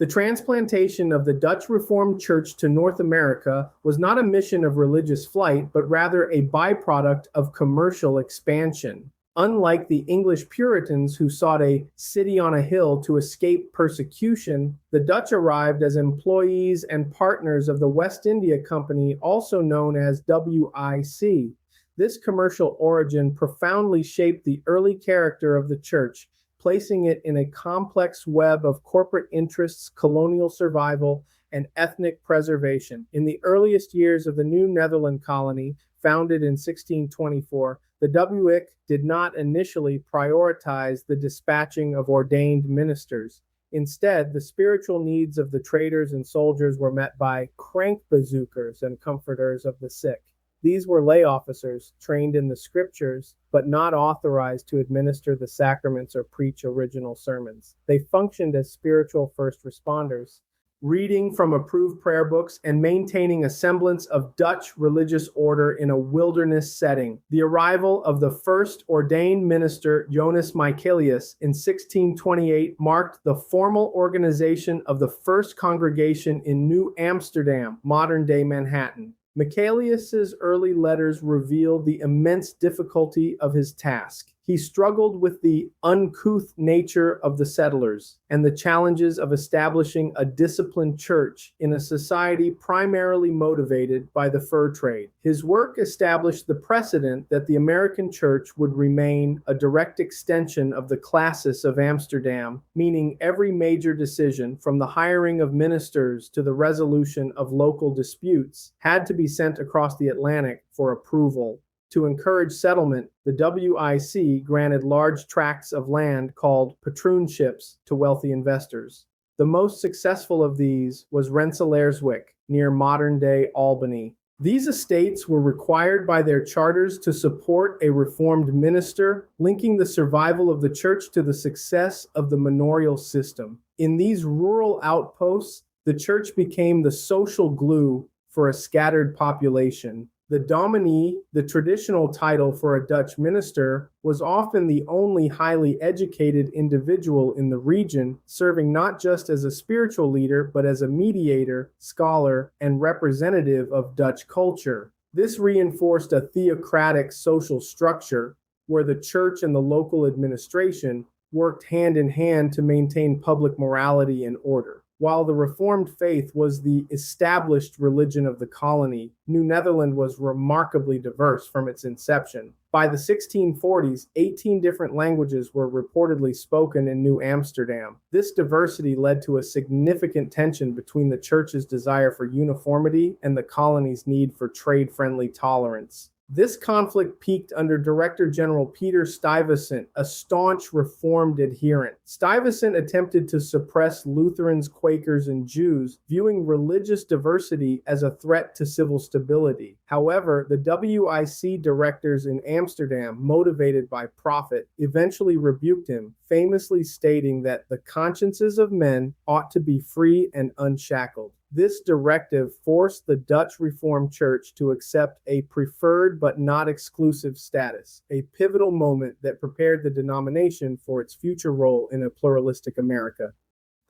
The transplantation of the Dutch Reformed Church to North America was not a mission of religious flight, but rather a byproduct of commercial expansion. Unlike the English Puritans who sought a city on a hill to escape persecution, the Dutch arrived as employees and partners of the West India Company, also known as WIC. This commercial origin profoundly shaped the early character of the church, placing it in a complex web of corporate interests, colonial survival, and ethnic preservation. In the earliest years of the New Netherland colony, founded in 1624, the WIC did not initially prioritize the dispatching of ordained ministers. Instead, the spiritual needs of the traders and soldiers were met by krankbezoekers and comforters of the sick. These were lay officers trained in the scriptures, but not authorized to administer the sacraments or preach original sermons. They functioned as spiritual first responders, reading from approved prayer books and maintaining a semblance of Dutch religious order in a wilderness setting. The arrival of the first ordained minister, Jonas Michaelius, in 1628 marked the formal organization of the first congregation in New Amsterdam, modern-day Manhattan. Michaelius's early letters reveal the immense difficulty of his task. He struggled with the uncouth nature of the settlers and the challenges of establishing a disciplined church in a society primarily motivated by the fur trade. His work established the precedent that the American church would remain a direct extension of the classis of Amsterdam, meaning every major decision, from the hiring of ministers to the resolution of local disputes, had to be sent across the Atlantic for approval. To encourage settlement, the WIC granted large tracts of land called patroonships to wealthy investors. The most successful of these was Rensselaerswyck, near modern-day Albany. These estates were required by their charters to support a reformed minister, linking the survival of the church to the success of the manorial system. In these rural outposts, the church became the social glue for a scattered population. The dominee, the traditional title for a Dutch minister, was often the only highly educated individual in the region, serving not just as a spiritual leader, but as a mediator, scholar, and representative of Dutch culture. This reinforced a theocratic social structure where the church and the local administration worked hand in hand to maintain public morality and order. While the Reformed faith was the established religion of the colony, New Netherland was remarkably diverse from its inception. By the 1640s, 18 different languages were reportedly spoken in New Amsterdam. This diversity led to a significant tension between the church's desire for uniformity and the colony's need for trade-friendly tolerance. This conflict peaked under Director General Peter Stuyvesant, a staunch Reformed adherent. Stuyvesant attempted to suppress Lutherans, Quakers, and Jews, viewing religious diversity as a threat to civil stability. However, the WIC directors in Amsterdam, motivated by profit, eventually rebuked him, famously stating that the consciences of men ought to be free and unshackled. This directive forced the Dutch Reformed Church to accept a preferred but not exclusive status, a pivotal moment that prepared the denomination for its future role in a pluralistic America.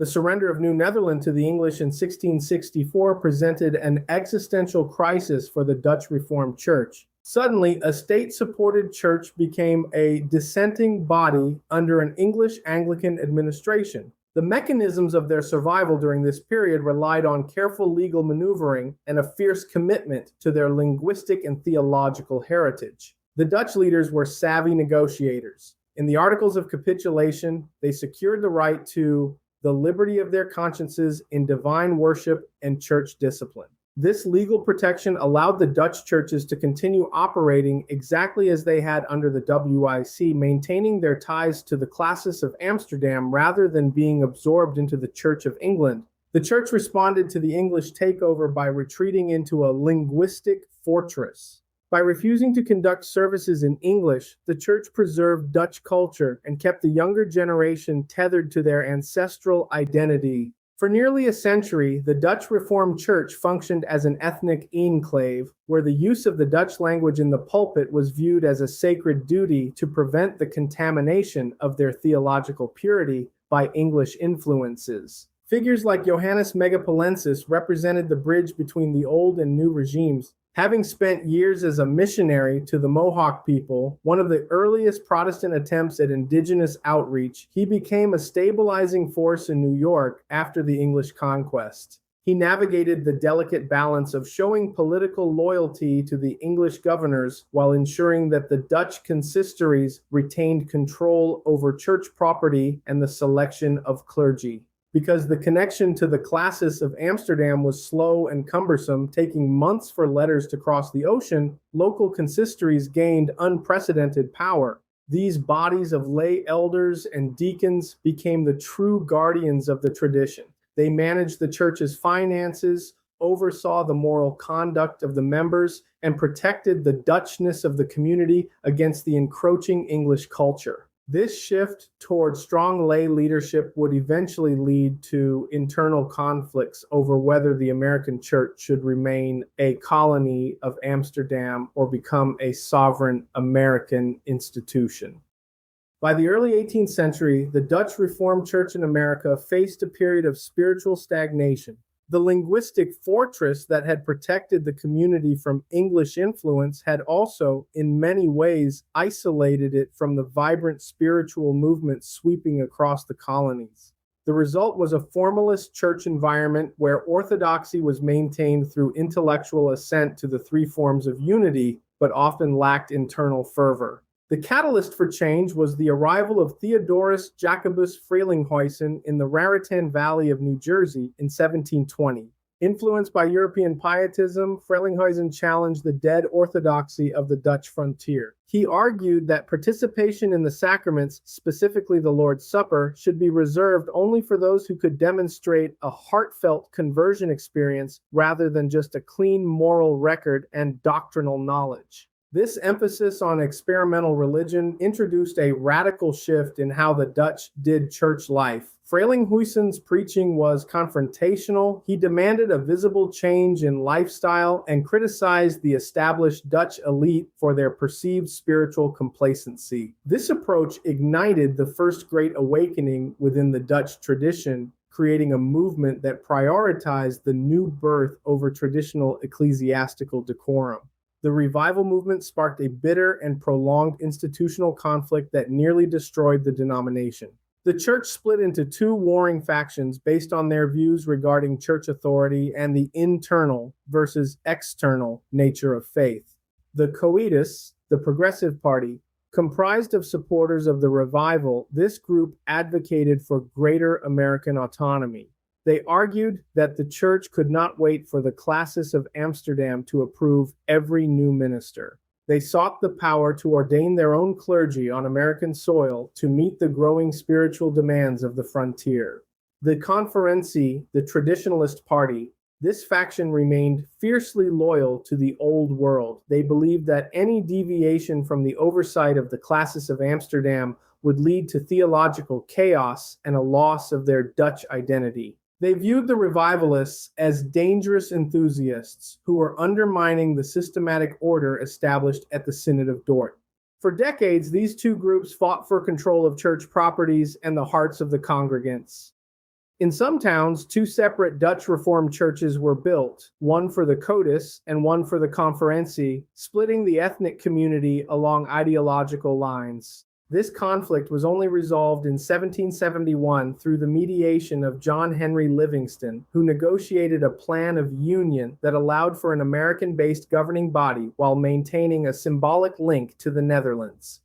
The surrender of New Netherland to the English in 1664 presented an existential crisis for the Dutch Reformed Church. Suddenly, a state-supported church became a dissenting body under an English Anglican administration. The mechanisms of their survival during this period relied on careful legal maneuvering and a fierce commitment to their linguistic and theological heritage. The Dutch leaders were savvy negotiators. In the Articles of Capitulation, they secured the right to the liberty of their consciences in divine worship and church discipline. This legal protection allowed the Dutch churches to continue operating exactly as they had under the WIC, maintaining their ties to the classis of Amsterdam rather than being absorbed into the Church of England. The church responded to the English takeover by retreating into a linguistic fortress. By refusing to conduct services in English, the church preserved Dutch culture and kept the younger generation tethered to their ancestral identity. For nearly a century, the Dutch Reformed Church functioned as an ethnic enclave, where the use of the Dutch language in the pulpit was viewed as a sacred duty to prevent the contamination of their theological purity by English influences. Figures like Johannes Megapolensis represented the bridge between the old and new regimes. Having spent years as a missionary to the Mohawk people, one of the earliest Protestant attempts at indigenous outreach, he became a stabilizing force in New York after the English conquest. He navigated the delicate balance of showing political loyalty to the English governors while ensuring that the Dutch consistories retained control over church property and the selection of clergy. Because the connection to the classis of Amsterdam was slow and cumbersome, taking months for letters to cross the ocean, local consistories gained unprecedented power. These bodies of lay elders and deacons became the true guardians of the tradition. They managed the church's finances, oversaw the moral conduct of the members, and protected the Dutchness of the community against the encroaching English culture. This shift toward strong lay leadership would eventually lead to internal conflicts over whether the American church should remain a colony of Amsterdam or become a sovereign American institution. By the early 18th century, the Dutch Reformed Church in America faced a period of spiritual stagnation. The linguistic fortress that had protected the community from English influence had also, in many ways, isolated it from the vibrant spiritual movement sweeping across the colonies. The result was a formalist church environment where orthodoxy was maintained through intellectual assent to the three forms of unity, but often lacked internal fervor. The catalyst for change was the arrival of Theodorus Jacobus Frelinghuysen in the Raritan Valley of New Jersey in 1720. Influenced by European pietism, Frelinghuysen challenged the dead orthodoxy of the Dutch frontier. He argued that participation in the sacraments, specifically the Lord's Supper, should be reserved only for those who could demonstrate a heartfelt conversion experience rather than just a clean moral record and doctrinal knowledge. This emphasis on experimental religion introduced a radical shift in how the Dutch did church life. Frelinghuysen's preaching was confrontational. He demanded a visible change in lifestyle and criticized the established Dutch elite for their perceived spiritual complacency. This approach ignited the first Great Awakening within the Dutch tradition, creating a movement that prioritized the new birth over traditional ecclesiastical decorum. The revival movement sparked a bitter and prolonged institutional conflict that nearly destroyed the denomination. The church split into two warring factions based on their views regarding church authority and the internal versus external nature of faith. The Coitus, the Progressive Party, comprised of supporters of the revival, this group advocated for greater American autonomy. They argued that the church could not wait for the classis of Amsterdam to approve every new minister. They sought the power to ordain their own clergy on American soil to meet the growing spiritual demands of the frontier. The Conferency, the traditionalist party, this faction remained fiercely loyal to the old world. They believed that any deviation from the oversight of the classis of Amsterdam would lead to theological chaos and a loss of their Dutch identity. They viewed the revivalists as dangerous enthusiasts who were undermining the systematic order established at the Synod of Dort. For decades, these two groups fought for control of church properties and the hearts of the congregants. In some towns, two separate Dutch Reformed churches were built, one for the Coitus and one for the Conferentie, splitting the ethnic community along ideological lines. This conflict was only resolved in 1771 through the mediation of John Henry Livingston, who negotiated a plan of union that allowed for an American-based governing body while maintaining a symbolic link to the Netherlands.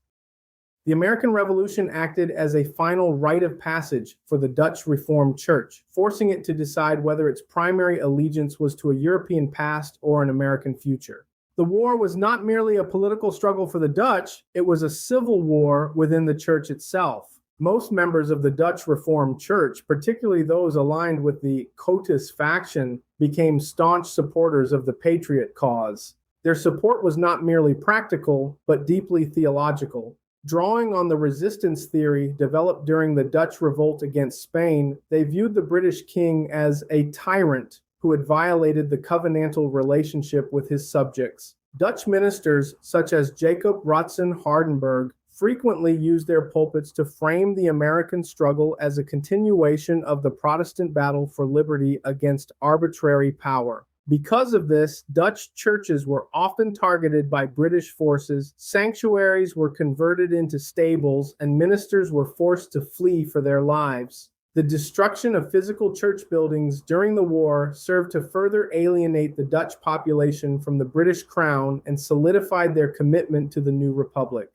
The American Revolution acted as a final rite of passage for the Dutch Reformed Church, forcing it to decide whether its primary allegiance was to a European past or an American future. The war was not merely a political struggle for the Dutch, it was a civil war within the church itself. Most members of the Dutch Reformed Church, particularly those aligned with the Coitus faction, became staunch supporters of the patriot cause. Their support was not merely practical, but deeply theological. Drawing on the resistance theory developed during the Dutch revolt against Spain, they viewed the British king as a tyrant who had violated the covenantal relationship with his subjects. Dutch ministers such as Jacob Rotzen Hardenberg frequently used their pulpits to frame the American struggle as a continuation of the Protestant battle for liberty against arbitrary power. Because of this, Dutch churches were often targeted by British forces, sanctuaries were converted into stables, and ministers were forced to flee for their lives. The destruction of physical church buildings during the war served to further alienate the Dutch population from the British crown and solidified their commitment to the new republic.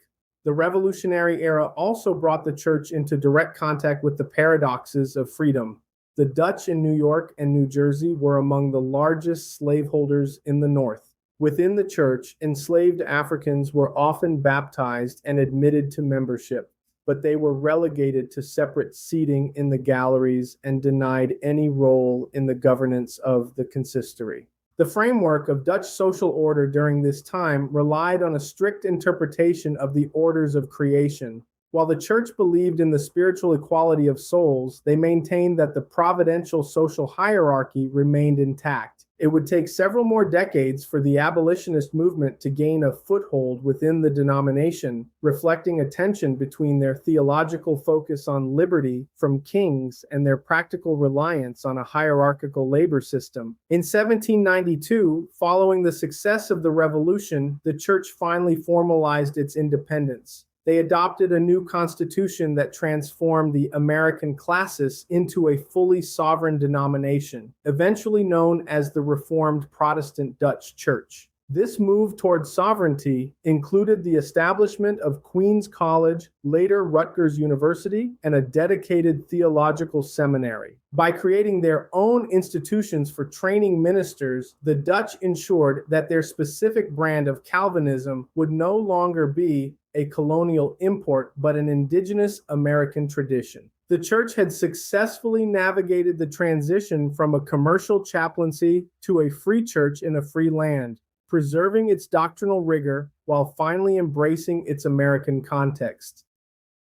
The Revolutionary era also brought the church into direct contact with the paradoxes of freedom. The Dutch in New York and New Jersey were among the largest slaveholders in the North. Within the church, enslaved Africans were often baptized and admitted to membership, but they were relegated to separate seating in the galleries and denied any role in the governance of the consistory. The framework of Dutch social order during this time relied on a strict interpretation of the orders of creation. While the church believed in the spiritual equality of souls, they maintained that the providential social hierarchy remained intact. It would take several more decades for the abolitionist movement to gain a foothold within the denomination, reflecting a tension between their theological focus on liberty from kings and their practical reliance on a hierarchical labor system. In 1792, following the success of the Revolution, the church finally formalized its independence. They adopted a new constitution that transformed the American classis into a fully sovereign denomination, eventually known as the Reformed Protestant Dutch Church. This move toward sovereignty included the establishment of Queen's College, later Rutgers University, and a dedicated theological seminary. By creating their own institutions for training ministers, the Dutch ensured that their specific brand of Calvinism would no longer be a colonial import, but an indigenous American tradition. The church had successfully navigated the transition from a commercial chaplaincy to a free church in a free land, preserving its doctrinal rigor while finally embracing its American context.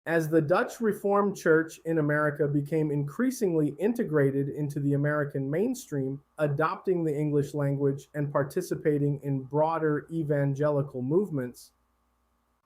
As the Dutch Reformed Church in America became increasingly integrated into the American mainstream, adopting the English language and participating in broader evangelical movements,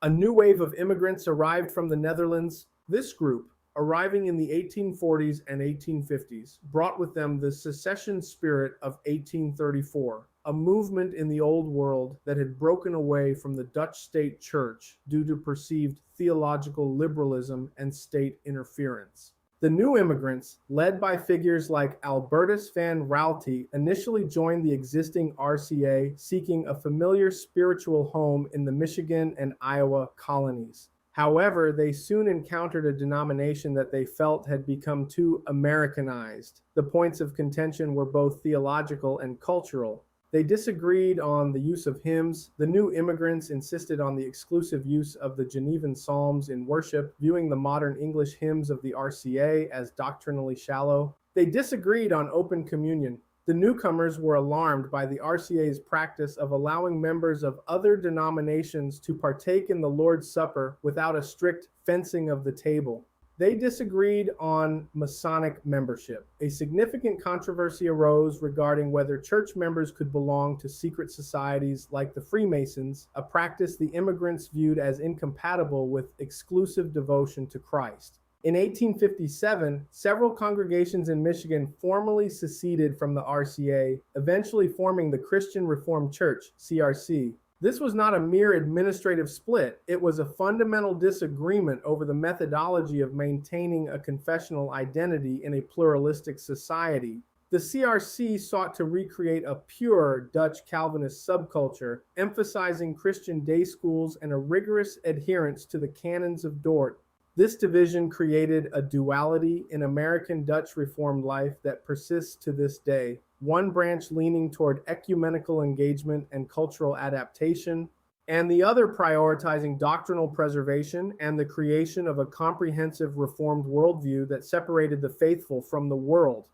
a new wave of immigrants arrived from the Netherlands. This group, arriving in the 1840s and 1850s, brought with them the secession spirit of 1834, a movement in the Old World that had broken away from the Dutch state church due to perceived theological liberalism and state interference. The new immigrants, led by figures like Albertus van Raalte, initially joined the existing RCA, seeking a familiar spiritual home in the Michigan and Iowa colonies. However, they soon encountered a denomination that they felt had become too Americanized. The points of contention were both theological and cultural. They disagreed on the use of hymns. The new immigrants insisted on the exclusive use of the Genevan Psalms in worship, viewing the modern English hymns of the RCA as doctrinally shallow. They disagreed on open communion. The newcomers were alarmed by the RCA's practice of allowing members of other denominations to partake in the Lord's Supper without a strict fencing of the table. They disagreed on Masonic membership. A significant controversy arose regarding whether church members could belong to secret societies like the Freemasons, a practice the immigrants viewed as incompatible with exclusive devotion to Christ. In 1857, several congregations in Michigan formally seceded from the RCA, eventually forming the Christian Reformed Church, CRC. This was not a mere administrative split. It was a fundamental disagreement over the methodology of maintaining a confessional identity in a pluralistic society. The CRC sought to recreate a pure Dutch Calvinist subculture, emphasizing Christian day schools and a rigorous adherence to the canons of Dort. This division created a duality in American Dutch Reformed life that persists to this day. One branch leaning toward ecumenical engagement and cultural adaptation, and the other prioritizing doctrinal preservation and the creation of a comprehensive Reformed worldview that separated the faithful from the world.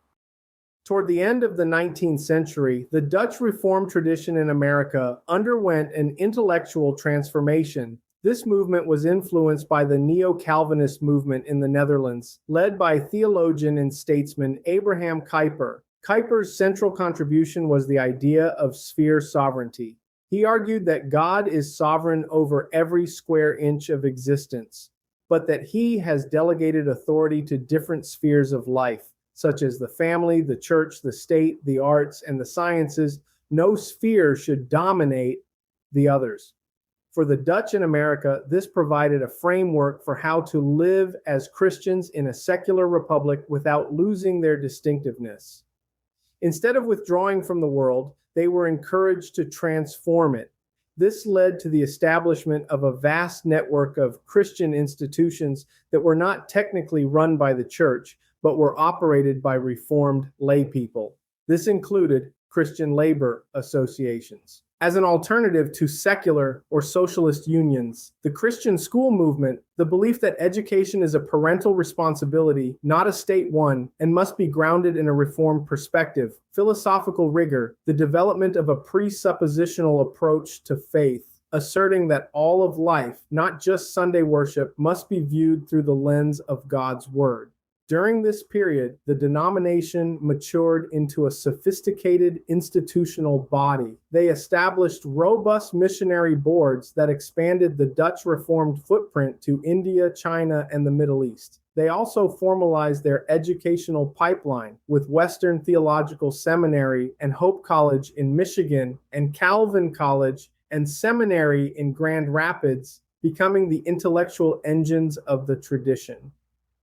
Toward the end of the 19th century, the Dutch Reformed tradition in America underwent an intellectual transformation. This movement was influenced by the Neo-Calvinist movement in the Netherlands, led by theologian and statesman Abraham Kuyper. Kuyper's central contribution was the idea of sphere sovereignty. He argued that God is sovereign over every square inch of existence, but that he has delegated authority to different spheres of life, such as the family, the church, the state, the arts, and the sciences. No sphere should dominate the others. For the Dutch in America, this provided a framework for how to live as Christians in a secular republic without losing their distinctiveness. Instead of withdrawing from the world, they were encouraged to transform it. This led to the establishment of a vast network of Christian institutions that were not technically run by the church, but were operated by Reformed laypeople. This included Christian labor associations. As an alternative to secular or socialist unions, the Christian school movement, the belief that education is a parental responsibility, not a state one, and must be grounded in a Reformed perspective, philosophical rigor, the development of a presuppositional approach to faith, asserting that all of life, not just Sunday worship, must be viewed through the lens of God's Word. During this period, the denomination matured into a sophisticated institutional body. They established robust missionary boards that expanded the Dutch Reformed footprint to India, China, and the Middle East. They also formalized their educational pipeline with Western Theological Seminary and Hope College in Michigan and Calvin College and Seminary in Grand Rapids, becoming the intellectual engines of the tradition.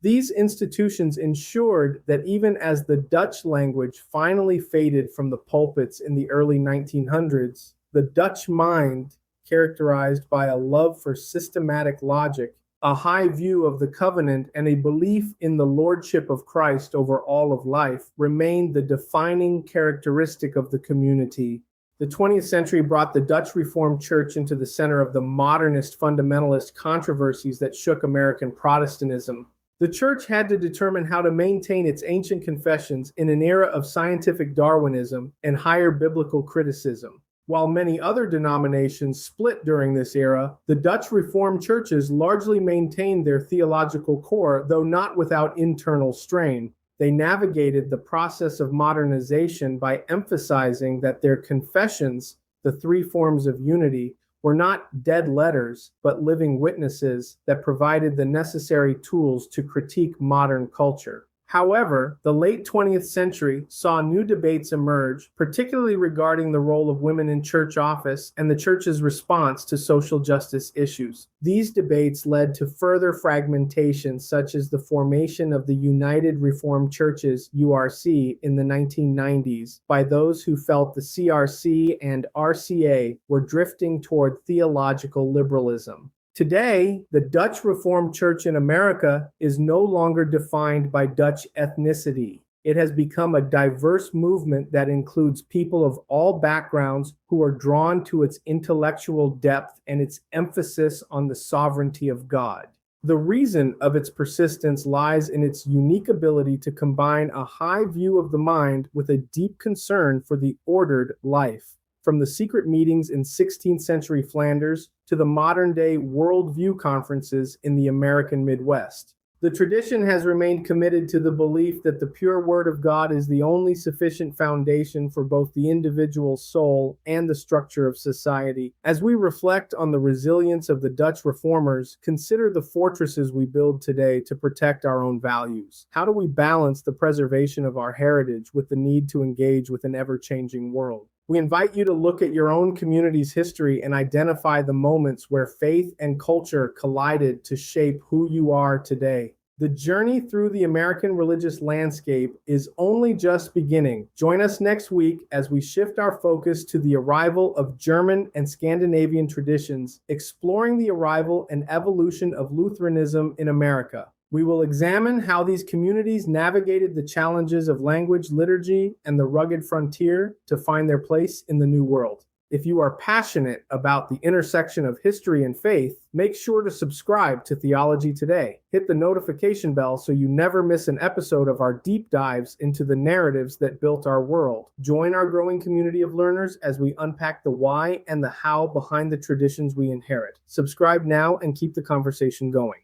These institutions ensured that even as the Dutch language finally faded from the pulpits in the early 1900s, the Dutch mind, characterized by a love for systematic logic, a high view of the covenant, and a belief in the Lordship of Christ over all of life, remained the defining characteristic of the community. The 20th century brought the Dutch Reformed Church into the center of the modernist fundamentalist controversies that shook American Protestantism. The church had to determine how to maintain its ancient confessions in an era of scientific Darwinism and higher biblical criticism. While many other denominations split during this era, the Dutch Reformed churches largely maintained their theological core, though not without internal strain. They navigated the process of modernization by emphasizing that their confessions, the three forms of unity, were not dead letters, but living witnesses that provided the necessary tools to critique modern culture. However, the late 20th century saw new debates emerge, particularly regarding the role of women in church office and the church's response to social justice issues. These debates led to further fragmentation, such as the formation of the United Reformed Churches, URC, in the 1990s by those who felt the CRC and RCA were drifting toward theological liberalism. Today, the Dutch Reformed Church in America is no longer defined by Dutch ethnicity. It has become a diverse movement that includes people of all backgrounds who are drawn to its intellectual depth and its emphasis on the sovereignty of God. The reason of its persistence lies in its unique ability to combine a high view of the mind with a deep concern for the ordered life. From the secret meetings in 16th century Flanders to the modern-day Worldview conferences in the American Midwest. The tradition has remained committed to the belief that the pure Word of God is the only sufficient foundation for both the individual's soul and the structure of society. As we reflect on the resilience of the Dutch reformers, consider the fortresses we build today to protect our own values. How do we balance the preservation of our heritage with the need to engage with an ever-changing world? We invite you to look at your own community's history and identify the moments where faith and culture collided to shape who you are today. The journey through the American religious landscape is only just beginning. Join us next week as we shift our focus to the arrival of German and Scandinavian traditions, exploring the arrival and evolution of Lutheranism in America. We will examine how these communities navigated the challenges of language, liturgy, and the rugged frontier to find their place in the New World. If you are passionate about the intersection of history and faith, make sure to subscribe to Theology Today. Hit the notification bell so you never miss an episode of our deep dives into the narratives that built our world. Join our growing community of learners as we unpack the why and the how behind the traditions we inherit. Subscribe now and keep the conversation going.